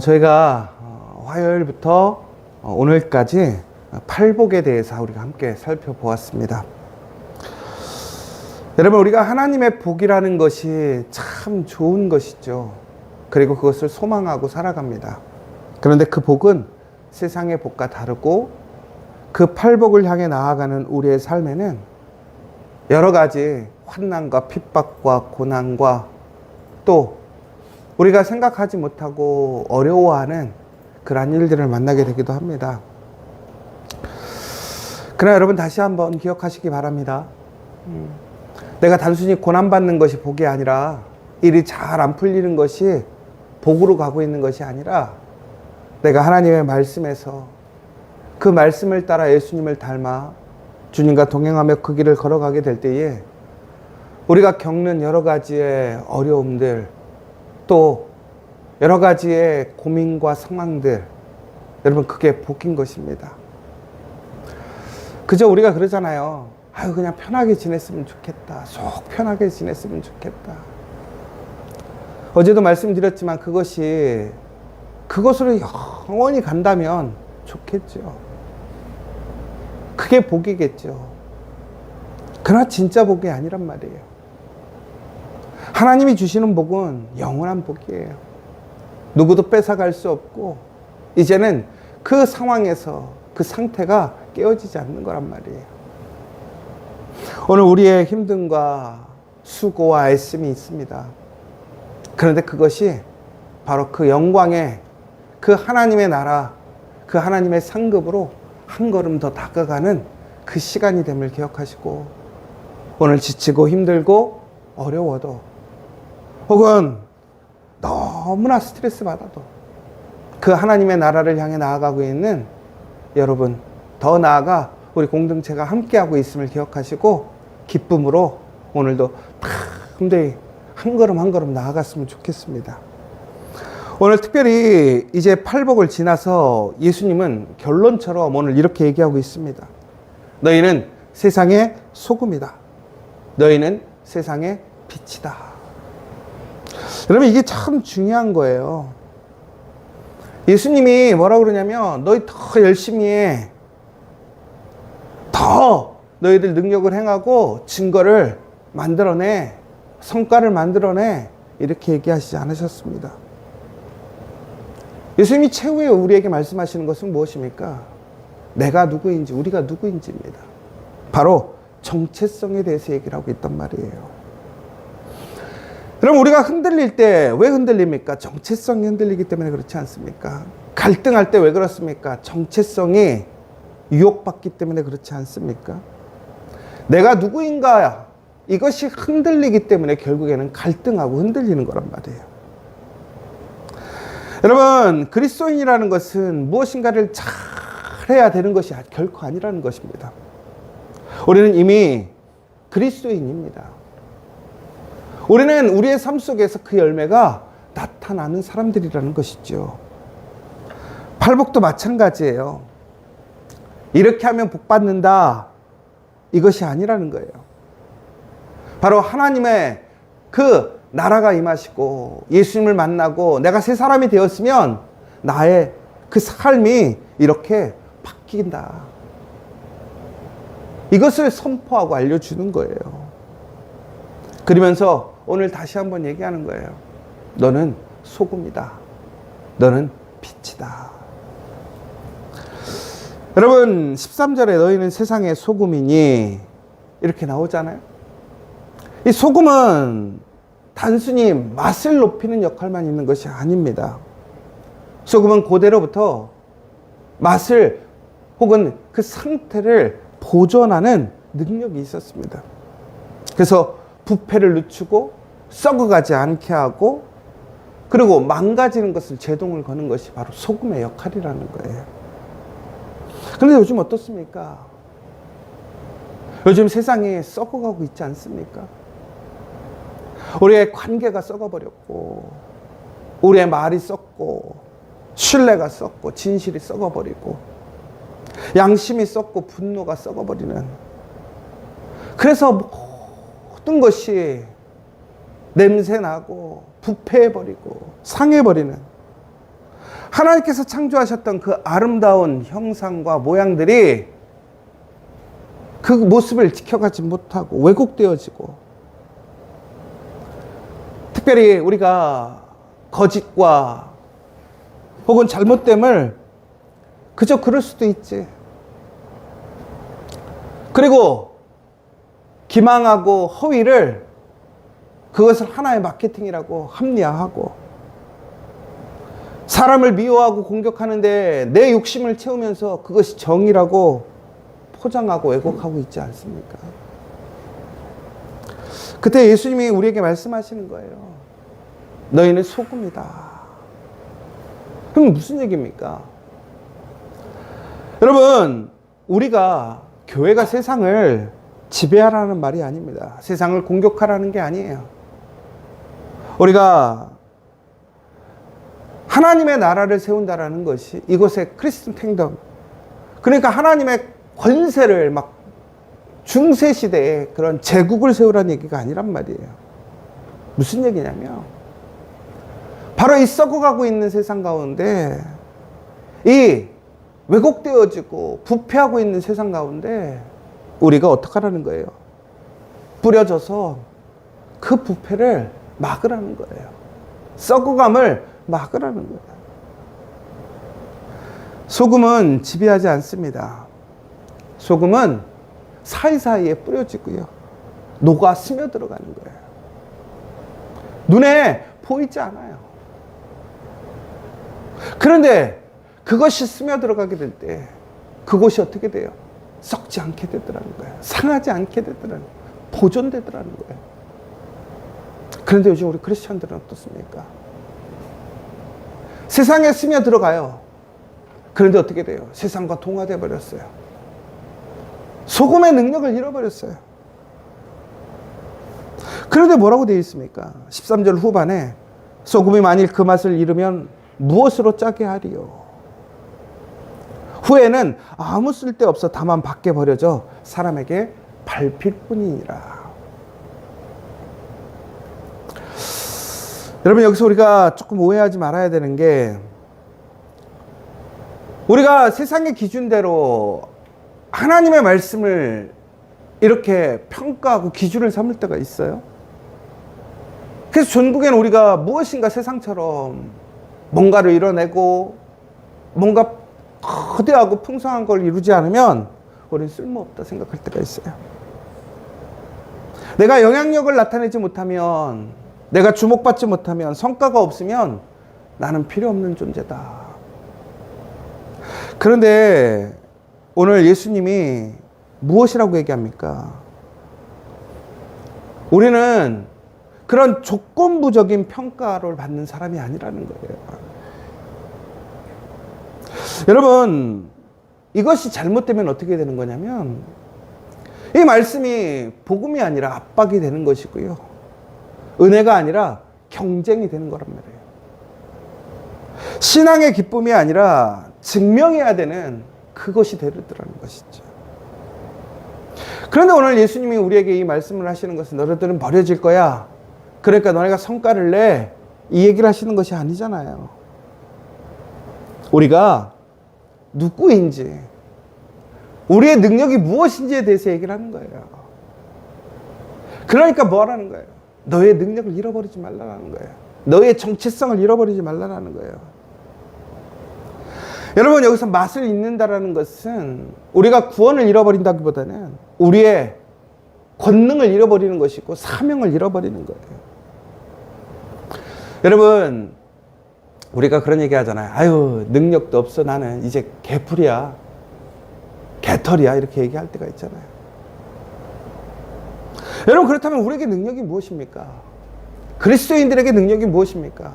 저희가 화요일부터 오늘까지 팔복에 대해서 우리가 함께 살펴보았습니다. 여러분, 우리가 하나님의 복이라는 것이 참 좋은 것이죠. 그리고 그것을 소망하고 살아갑니다. 그런데 그 복은 세상의 복과 다르고 그 팔복을 향해 나아가는 우리의 삶에는 여러 가지 환난과 핍박과 고난과 또 우리가 생각하지 못하고 어려워하는 그러한 일들을 만나게 되기도 합니다. 그러나 여러분, 다시 한번 기억하시기 바랍니다. 내가 단순히 고난받는 것이 복이 아니라, 일이 잘 안 풀리는 것이 복으로 가고 있는 것이 아니라, 내가 하나님의 말씀에서 그 말씀을 따라 예수님을 닮아 주님과 동행하며 그 길을 걸어가게 될 때에 우리가 겪는 여러 가지의 어려움들, 또 여러 가지의 고민과 상황들, 여러분, 그게 복인 것입니다. 그저 우리가 그러잖아요. 그냥 편하게 지냈으면 좋겠다. 속 편하게 지냈으면 좋겠다. 어제도 말씀드렸지만 그것으로 영원히 간다면 좋겠죠. 그게 복이겠죠. 그러나 진짜 복이 아니란 말이에요. 하나님이 주시는 복은 영원한 복이에요. 누구도 뺏어갈 수 없고, 이제는 그 상황에서 그 상태가 깨어지지 않는 거란 말이에요. 오늘 우리의 힘듦과 수고와 애씀이 있습니다. 그런데 그것이 바로 그 영광의 그 하나님의 나라, 그 하나님의 상급으로 한 걸음 더 다가가는 그 시간이 됨을 기억하시고, 오늘 지치고 힘들고 어려워도, 혹은 너무나 스트레스 받아도 그 하나님의 나라를 향해 나아가고 있는 여러분, 더 나아가 우리 공동체가 함께하고 있음을 기억하시고 기쁨으로 오늘도 담대히 한 걸음 한 걸음 나아갔으면 좋겠습니다. 오늘 특별히 이제 팔복을 지나서 예수님은 결론처럼 오늘 이렇게 얘기하고 있습니다. 너희는 세상의 소금이다. 너희는 세상의 빛이다. 여러분, 이게 참 중요한 거예요. 예수님이 뭐라고 그러냐면, 너희 더 열심히 해. 더 너희들 능력을 행하고 증거를 만들어내. 성과를 만들어내. 이렇게 얘기하시지 않으셨습니다. 예수님이 최후에 우리에게 말씀하시는 것은 무엇입니까? 내가 누구인지, 우리가 누구인지입니다. 바로 정체성에 대해서 얘기를 하고 있단 말이에요. 그럼 우리가 흔들릴 때 왜 흔들립니까? 정체성이 흔들리기 때문에 그렇지 않습니까? 갈등할 때 왜 그렇습니까? 정체성이 유혹받기 때문에 그렇지 않습니까? 내가 누구인가, 이것이 흔들리기 때문에 결국에는 갈등하고 흔들리는 거란 말이에요. 여러분, 그리스도인이라는 것은 무엇인가를 잘해야 되는 것이 결코 아니라는 것입니다. 우리는 이미 그리스도인입니다. 우리는 우리의 삶 속에서 그 열매가 나타나는 사람들이라는 것이죠. 팔복도 마찬가지예요. 이렇게 하면 복 받는다, 이것이 아니라는 거예요. 바로 하나님의 그 나라가 임하시고 예수님을 만나고 내가 새 사람이 되었으면 나의 그 삶이 이렇게 바뀐다, 이것을 선포하고 알려주는 거예요. 그러면서 오늘 다시 한번 얘기하는 거예요. 너는 소금이다. 너는 빛이다. 여러분, 13절에 너희는 세상의 소금이니 이렇게 나오잖아요. 이 소금은 단순히 맛을 높이는 역할만 있는 것이 아닙니다. 소금은 고대로부터 맛을 혹은 그 상태를 보존하는 능력이 있었습니다. 그래서 부패를 늦추고 썩어가지 않게 하고, 그리고 망가지는 것을 제동을 거는 것이 바로 소금의 역할이라는 거예요. 그런데 요즘 어떻습니까? 요즘 세상이 썩어가고 있지 않습니까? 우리의 관계가 썩어버렸고, 우리의 말이 썩고, 신뢰가 썩고, 진실이 썩어버리고, 양심이 썩고, 분노가 썩어버리는, 그래서 모든 것이 냄새나고 부패해버리고 상해버리는 하나님께서 창조하셨던 그 아름다운 형상과 모양들이 그 모습을 지켜가지 못하고 왜곡되어지고, 특별히 우리가 거짓과 혹은 잘못됨을 그저 그럴 수도 있지. 그리고 기망하고 허위를 그것을 하나의 마케팅이라고 합리화하고, 사람을 미워하고 공격하는데 내 욕심을 채우면서 그것이 정의라고 포장하고 왜곡하고 있지 않습니까? 그때 예수님이 우리에게 말씀하시는 거예요. 너희는 소금이다. 그럼 무슨 얘기입니까? 여러분, 우리가 교회가 세상을 지배하라는 말이 아닙니다. 세상을 공격하라는 게 아니에요. 우리가 하나님의 나라를 세운다라는 것이 이곳의 크리스천 킹덤, 그러니까 하나님의 권세를 막 중세 시대에 그런 제국을 세우라는 얘기가 아니란 말이에요. 무슨 얘기냐면, 바로 이 썩어가고 있는 세상 가운데, 이 왜곡되어지고 부패하고 있는 세상 가운데 우리가 어떻게 하라는 거예요? 뿌려져서 그 부패를 막으라는 거예요. 썩어감을 막으라는 거예요. 소금은 지배하지 않습니다. 소금은 사이사이에 뿌려지고요, 녹아 스며들어가는 거예요. 눈에 보이지 않아요. 그런데 그것이 스며들어가게 될 때 그것이 어떻게 돼요? 썩지 않게 되더라는 거예요. 상하지 않게 되더라는 거예요. 보존되더라는 거예요. 그런데 요즘 우리 크리스천들은 어떻습니까? 세상에 스며들어가요. 그런데 어떻게 돼요? 세상과 동화돼 버렸어요. 소금의 능력을 잃어버렸어요. 그런데 뭐라고 되어 있습니까? 13절 후반에 소금이 만일 그 맛을 잃으면 무엇으로 짜게 하리요? 후에는 아무 쓸데없어 다만 밖에 버려져 사람에게 밟힐 뿐이니라. 여러분, 여기서 우리가 조금 오해하지 말아야 되는 게, 우리가 세상의 기준대로 하나님의 말씀을 이렇게 평가하고 기준을 삼을 때가 있어요. 그래서 전국에는 우리가 무엇인가 세상처럼 뭔가를 이뤄내고 뭔가 거대하고 풍성한 걸 이루지 않으면 우리는 쓸모없다 생각할 때가 있어요. 내가 영향력을 나타내지 못하면, 내가 주목받지 못하면, 성과가 없으면 나는 필요 없는 존재다. 그런데 오늘 예수님이 무엇이라고 얘기합니까? 우리는 그런 조건부적인 평가를 받는 사람이 아니라는 거예요. 여러분, 이것이 잘못되면 어떻게 되는 거냐면, 이 말씀이 복음이 아니라 압박이 되는 것이고요, 은혜가 아니라 경쟁이 되는 거란 말이에요. 신앙의 기쁨이 아니라 증명해야 되는 그것이 되더라는 것이죠. 그런데 오늘 예수님이 우리에게 이 말씀을 하시는 것은 너희들은 버려질 거야, 그러니까 너네가 성과를 내, 이 얘기를 하시는 것이 아니잖아요. 우리가 누구인지, 우리의 능력이 무엇인지에 대해서 얘기를 하는 거예요. 그러니까 뭐 하라는 거예요? 너의 능력을 잃어버리지 말라는 거예요. 너의 정체성을 잃어버리지 말라는 거예요. 여러분, 여기서 맛을 잃는다라는 것은 우리가 구원을 잃어버린다기보다는 우리의 권능을 잃어버리는 것이고 사명을 잃어버리는 거예요. 여러분, 우리가 그런 얘기 하잖아요. 아유, 능력도 없어, 나는 이제 개풀이야, 개털이야, 이렇게 얘기할 때가 있잖아요. 여러분, 그렇다면 우리에게 능력이 무엇입니까? 그리스도인들에게 능력이 무엇입니까?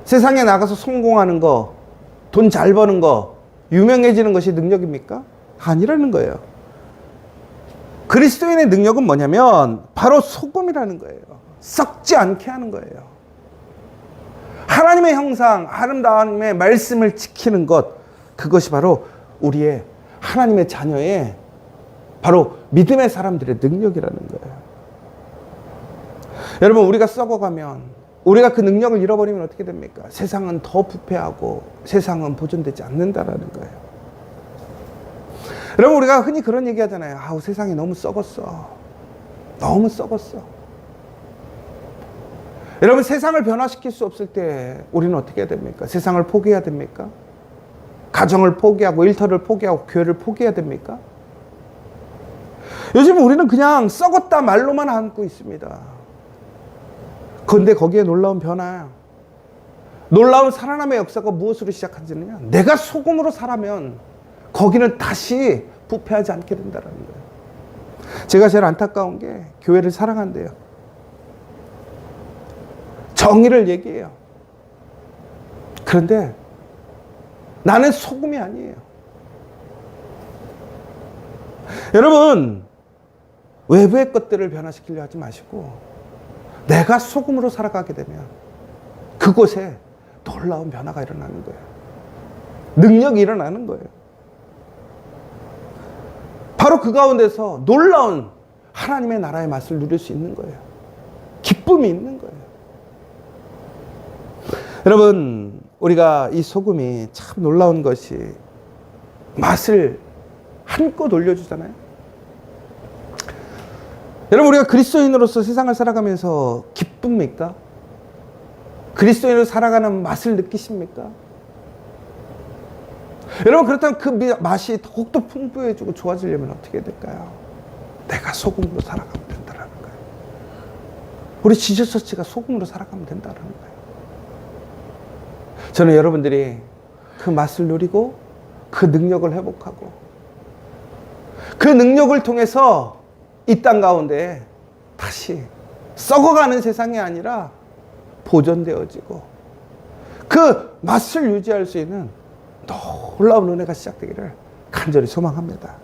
세상에 나가서 성공하는 거, 돈 잘 버는 거, 유명해지는 것이 능력입니까? 아니라는 거예요. 그리스도인의 능력은 뭐냐면 바로 소금이라는 거예요. 썩지 않게 하는 거예요. 하나님의 형상, 아름다움의 말씀을 지키는 것, 그것이 바로 우리의 하나님의 자녀의 바로 믿음의 사람들의 능력이라는 거예요. 여러분, 우리가 썩어가면 우리가 그 능력을 잃어버리면 어떻게 됩니까? 세상은 더 부패하고 세상은 보존되지 않는다라는 거예요. 여러분, 우리가 흔히 그런 얘기 하잖아요. 아우, 세상이 너무 썩었어. 너무 썩었어. 여러분, 세상을 변화시킬 수 없을 때 우리는 어떻게 해야 됩니까? 세상을 포기해야 됩니까? 가정을 포기하고 일터를 포기하고 교회를 포기해야 됩니까? 요즘 우리는 그냥 썩었다 말로만 하고 있습니다. 그런데 거기에 놀라운 변화, 놀라운 살아남의 역사가 무엇으로 시작하느냐? 내가 소금으로 살아면 거기는 다시 부패하지 않게 된다는 거예요. 제가 제일 안타까운 게 교회를 사랑한대요. 정의를 얘기해요. 그런데 나는 소금이 아니에요. 여러분, 외부의 것들을 변화시키려 하지 마시고 내가 소금으로 살아가게 되면 그곳에 놀라운 변화가 일어나는 거예요. 능력이 일어나는 거예요. 바로 그 가운데서 놀라운 하나님의 나라의 맛을 누릴 수 있는 거예요. 기쁨이 있는 거예요. 여러분, 우리가 이 소금이 참 놀라운 것이 맛을 한껏 올려주잖아요. 여러분, 우리가 그리스도인으로서 세상을 살아가면서 기쁩니까? 그리스도인으로 살아가는 맛을 느끼십니까? 여러분, 그렇다면 그 맛이 더욱더 풍부해지고 좋아지려면 어떻게 해야 될까요? 내가 소금으로 살아가면 된다는 거예요. 우리 지저처치가 소금으로 살아가면 된다는 거예요. 저는 여러분들이 그 맛을 누리고 그 능력을 회복하고 그 능력을 통해서 이 땅 가운데 다시 썩어가는 세상이 아니라 보존되어지고 그 맛을 유지할 수 있는 놀라운 은혜가 시작되기를 간절히 소망합니다.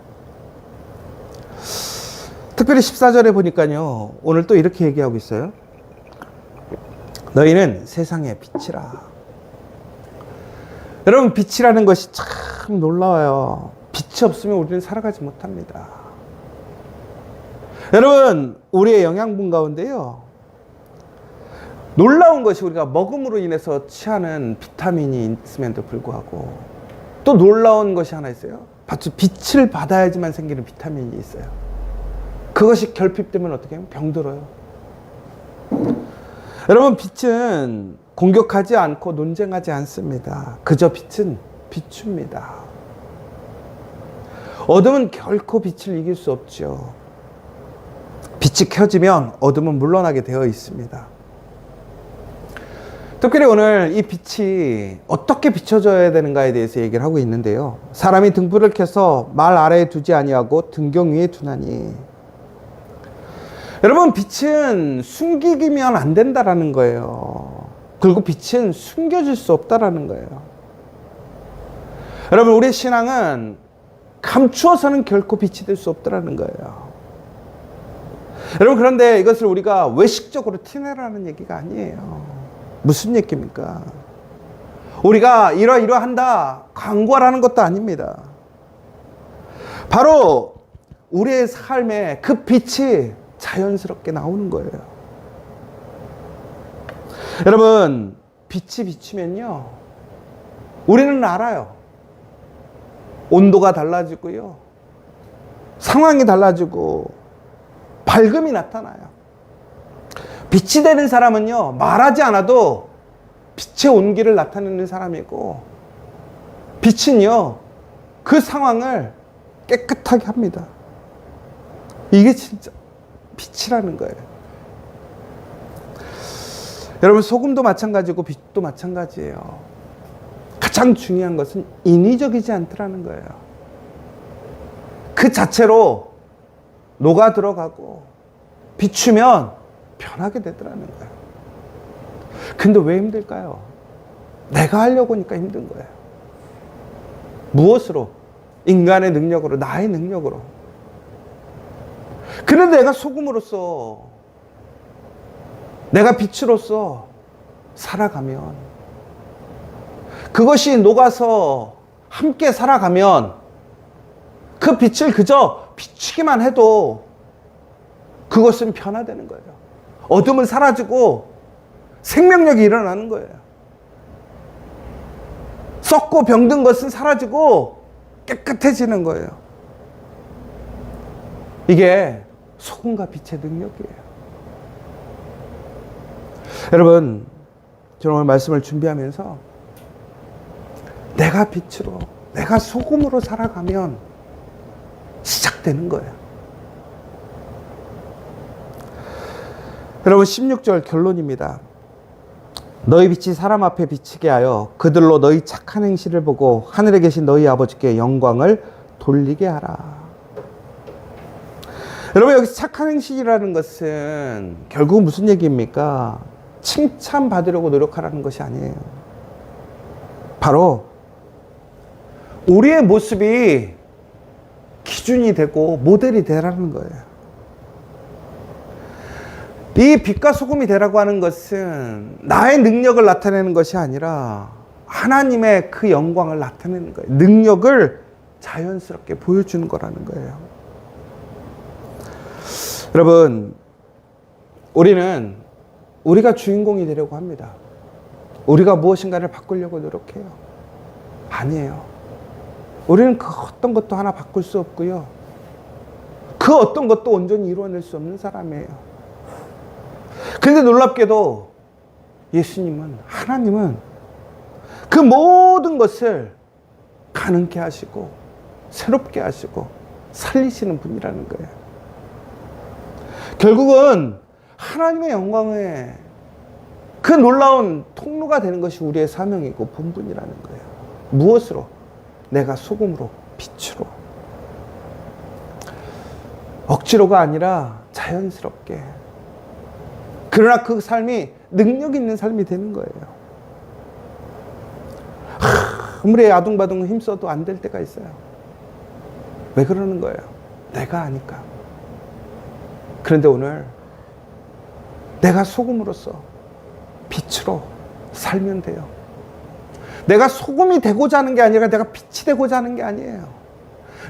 특별히 14절에 보니까요, 오늘 또 이렇게 얘기하고 있어요. 너희는 세상의 빛이라. 여러분, 빛이라는 것이 참 놀라워요. 빛이 없으면 우리는 살아가지 못합니다. 여러분, 우리의 영양분 가운데요, 놀라운 것이 우리가 먹음으로 인해서 취하는 비타민이 있음에도 불구하고 또 놀라운 것이 하나 있어요. 빛을 받아야지만 생기는 비타민이 있어요. 그것이 결핍되면 어떻게 하면 병들어요. 여러분, 빛은 공격하지 않고 논쟁하지 않습니다. 그저 빛은 비춥니다. 어둠은 결코 빛을 이길 수 없죠. 빛이 켜지면 어둠은 물러나게 되어 있습니다. 특별히 오늘 이 빛이 어떻게 비춰져야 되는가에 대해서 얘기를 하고 있는데요. 사람이 등불을 켜서 말 아래에 두지 아니하고 등경 위에 두나니. 여러분, 빛은 숨기기면 안 된다라는 거예요. 그리고 빛은 숨겨질 수 없다라는 거예요. 여러분, 우리의 신앙은 감추어서는 결코 빛이 될 수 없다라는 거예요. 여러분, 그런데 이것을 우리가 외식적으로 티내라는 얘기가 아니에요. 무슨 얘기입니까? 우리가 이러한다 광고하라는 것도 아닙니다. 바로 우리의 삶에 그 빛이 자연스럽게 나오는 거예요. 여러분, 빛이 비치면요, 우리는 알아요. 온도가 달라지고요, 상황이 달라지고 밝음이 나타나요. 빛이 되는 사람은요, 말하지 않아도 빛의 온기를 나타내는 사람이고, 빛은요, 그 상황을 깨끗하게 합니다. 이게 진짜 빛이라는 거예요. 여러분, 소금도 마찬가지고 빛도 마찬가지예요. 가장 중요한 것은 인위적이지 않더라는 거예요. 그 자체로 녹아 들어가고 비추면 변하게 되더라는 거예요. 근데 왜 힘들까요? 내가 하려고 하니까 힘든 거예요. 무엇으로? 인간의 능력으로, 나의 능력으로. 그런데 내가 소금으로서, 내가 빛으로서 살아가면, 그것이 녹아서 함께 살아가면 그 빛을 그저 비추기만 해도 그것은 변화되는 거예요. 어둠은 사라지고 생명력이 일어나는 거예요. 썩고 병든 것은 사라지고 깨끗해지는 거예요. 이게 소금과 빛의 능력이에요. 여러분, 저는 오늘 말씀을 준비하면서 내가 빛으로, 내가 소금으로 살아가면 시작되는 거예요. 여러분, 16절 결론입니다. 너희 빛이 사람 앞에 비치게 하여 그들로 너희 착한 행실을 보고 하늘에 계신 너희 아버지께 영광을 돌리게 하라. 여러분, 여기서 착한 행실이라는 것은 결국 무슨 얘기입니까? 칭찬받으려고 노력하라는 것이 아니에요. 바로 우리의 모습이 기준이 되고 모델이 되라는 거예요. 이 빛과 소금이 되라고 하는 것은 나의 능력을 나타내는 것이 아니라 하나님의 그 영광을 나타내는 거예요. 능력을 자연스럽게 보여주는 거라는 거예요. 여러분, 우리는 우리가 주인공이 되려고 합니다. 우리가 무엇인가를 바꾸려고 노력해요. 아니에요. 우리는 그 어떤 것도 하나 바꿀 수 없고요. 그 어떤 것도 온전히 이루어낼 수 없는 사람이에요. 그런데 놀랍게도 예수님은, 하나님은 그 모든 것을 가능케 하시고 새롭게 하시고 살리시는 분이라는 거예요. 결국은 하나님의 영광에 그 놀라운 통로가 되는 것이 우리의 사명이고 본분이라는 거예요. 무엇으로? 내가 소금으로, 빛으로. 억지로가 아니라 자연스럽게. 그러나 그 삶이 능력 있는 삶이 되는 거예요. 아무리 아둥바둥 힘써도 안 될 때가 있어요. 왜 그러는 거예요? 내가 아니까. 그런데 오늘 내가 소금으로서 빛으로 살면 돼요. 내가 소금이 되고자 하는 게 아니라 내가 빛이 되고자 하는 게 아니에요.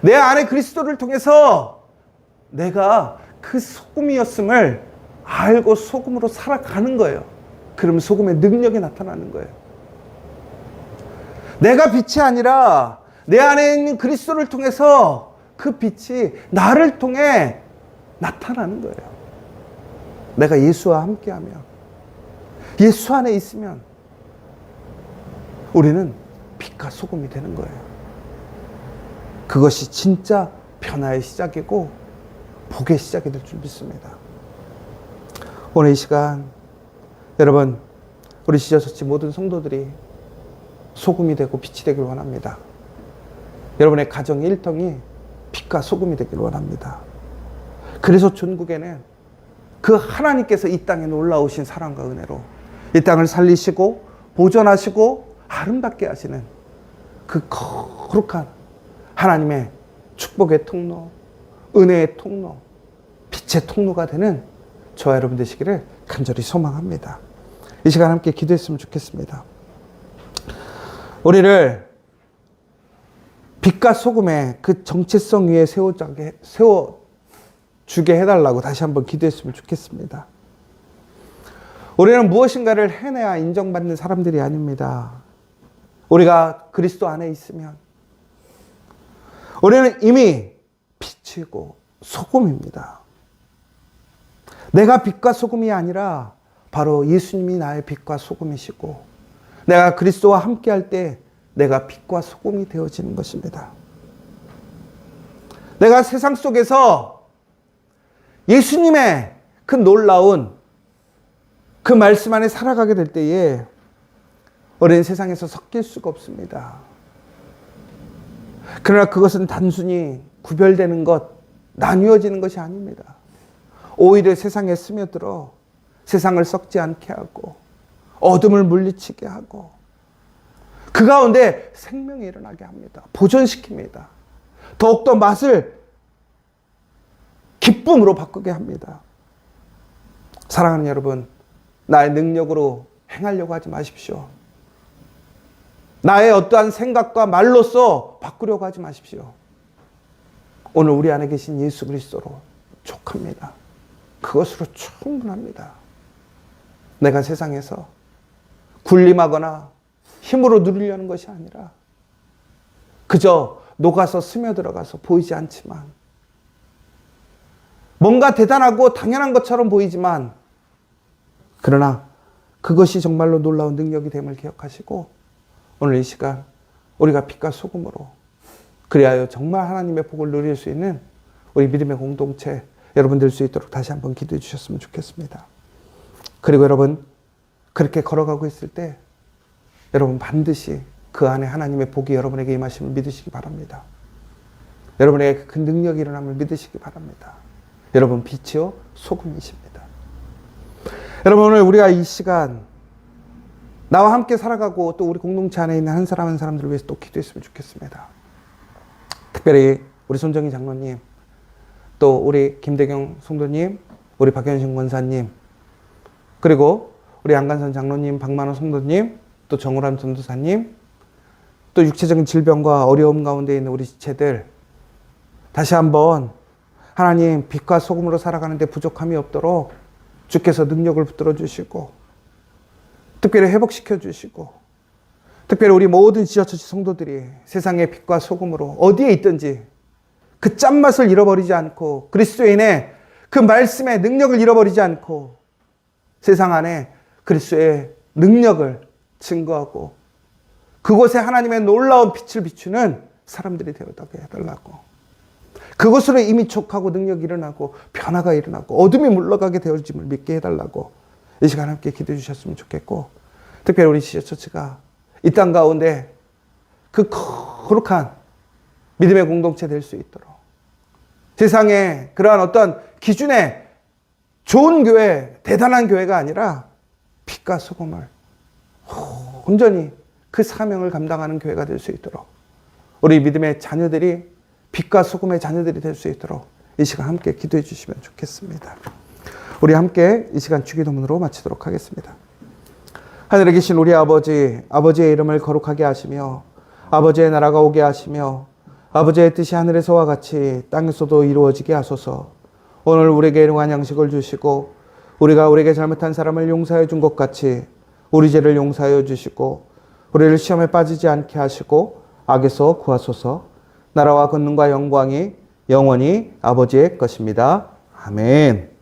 내 안에 그리스도를 통해서 내가 그 소금이었음을 알고 소금으로 살아가는 거예요. 그러면 소금의 능력이 나타나는 거예요. 내가 빛이 아니라 내 안에 있는 그리스도를 통해서 그 빛이 나를 통해 나타나는 거예요. 내가 예수와 함께하면, 예수 안에 있으면 우리는 빛과 소금이 되는 거예요. 그것이 진짜 변화의 시작이고 복의 시작이 될 줄 믿습니다. 오늘 이 시간 여러분, 우리 지저처치 모든 성도들이 소금이 되고 빛이 되길 원합니다. 여러분의 가정의 일통이 빛과 소금이 되길 원합니다. 그래서 전국에는 그 하나님께서 이 땅에 놀라우신 사랑과 은혜로 이 땅을 살리시고 보존하시고 아름답게 하시는 그 거룩한 하나님의 축복의 통로, 은혜의 통로, 빛의 통로가 되는 저와 여러분 되시기를 간절히 소망합니다. 이 시간 함께 기도했으면 좋겠습니다. 우리를 빛과 소금의 그 정체성 위에 세워주게 해달라고 다시 한번 기도했으면 좋겠습니다. 우리는 무엇인가를 해내야 인정받는 사람들이 아닙니다. 우리가 그리스도 안에 있으면 우리는 이미 빛이고 소금입니다. 내가 빛과 소금이 아니라 바로 예수님이 나의 빛과 소금이시고 내가 그리스도와 함께할 때 내가 빛과 소금이 되어지는 것입니다. 내가 세상 속에서 예수님의 그 놀라운 그 말씀 안에 살아가게 될 때에 우리는 세상에서 섞일 수가 없습니다. 그러나 그것은 단순히 구별되는 것, 나뉘어지는 것이 아닙니다. 오히려 세상에 스며들어 세상을 썩지 않게 하고 어둠을 물리치게 하고 그 가운데 생명이 일어나게 합니다. 보존시킵니다. 더욱더 맛을 기쁨으로 바꾸게 합니다. 사랑하는 여러분, 나의 능력으로 행하려고 하지 마십시오. 나의 어떠한 생각과 말로써 바꾸려고 하지 마십시오. 오늘 우리 안에 계신 예수 그리스도로 족합니다. 그것으로 충분합니다. 내가 세상에서 군림하거나 힘으로 누리려는 것이 아니라 그저 녹아서 스며들어가서 보이지 않지만 뭔가 대단하고 당연한 것처럼 보이지만 그러나 그것이 정말로 놀라운 능력이 됨을 기억하시고 오늘 이 시간 우리가 빛과 소금으로 그리하여 정말 하나님의 복을 누릴 수 있는 우리 믿음의 공동체 여러분 될 수 있도록 다시 한번 기도해 주셨으면 좋겠습니다. 그리고 여러분 그렇게 걸어가고 있을 때 여러분 반드시 그 안에 하나님의 복이 여러분에게 임하심을 믿으시기 바랍니다. 여러분에게 그 능력이 일어남을 믿으시기 바랍니다. 여러분 빛이요 소금이십니다. 여러분 오늘 우리가 이 시간 나와 함께 살아가고 또 우리 공동체 안에 있는 한 사람 한 사람들을 위해서 또 기도했으면 좋겠습니다. 특별히 우리 손정희 장로님, 또 우리 김대경 성도님, 우리 박현신 권사님, 그리고 우리 안간선 장로님, 박만호 성도님, 또 정우람 전도사님, 또 육체적인 질병과 어려움 가운데 있는 우리 지체들 다시 한번 하나님 빛과 소금으로 살아가는데 부족함이 없도록 주께서 능력을 붙들어 주시고 특별히 회복시켜 주시고 특별히 우리 모든 지어처치 성도들이 세상의 빛과 소금으로 어디에 있든지 그 짠맛을 잃어버리지 않고 그리스도인의 그 말씀의 능력을 잃어버리지 않고 세상 안에 그리스도의 능력을 증거하고 그곳에 하나님의 놀라운 빛을 비추는 사람들이 되어가게 해달라고, 그것으로 이미 촉하고 능력이 일어나고 변화가 일어나고 어둠이 물러가게 되어짐을 믿게 해달라고 이 시간 함께 기도해 주셨으면 좋겠고 특별히 우리 지저처치가 이 땅 가운데 그 거룩한 믿음의 공동체 될 수 있도록 세상에 그러한 어떤 기준에 좋은 교회, 대단한 교회가 아니라 빛과 소금을 온전히 그 사명을 감당하는 교회가 될 수 있도록 우리 믿음의 자녀들이 빛과 소금의 자녀들이 될 수 있도록 이 시간 함께 기도해 주시면 좋겠습니다. 우리 함께 이 시간 주기도문으로 마치도록 하겠습니다. 하늘에 계신 우리 아버지, 아버지의 이름을 거룩하게 하시며 아버지의 나라가 오게 하시며 아버지의 뜻이 하늘에서와 같이 땅에서도 이루어지게 하소서. 오늘 우리에게 일용할 양식을 주시고 우리가 우리에게 잘못한 사람을 용서해 준 것 같이 우리 죄를 용서하여 주시고 우리를 시험에 빠지지 않게 하시고 악에서 구하소서. 나라와 권능과 영광이 영원히 아버지의 것입니다. 아멘.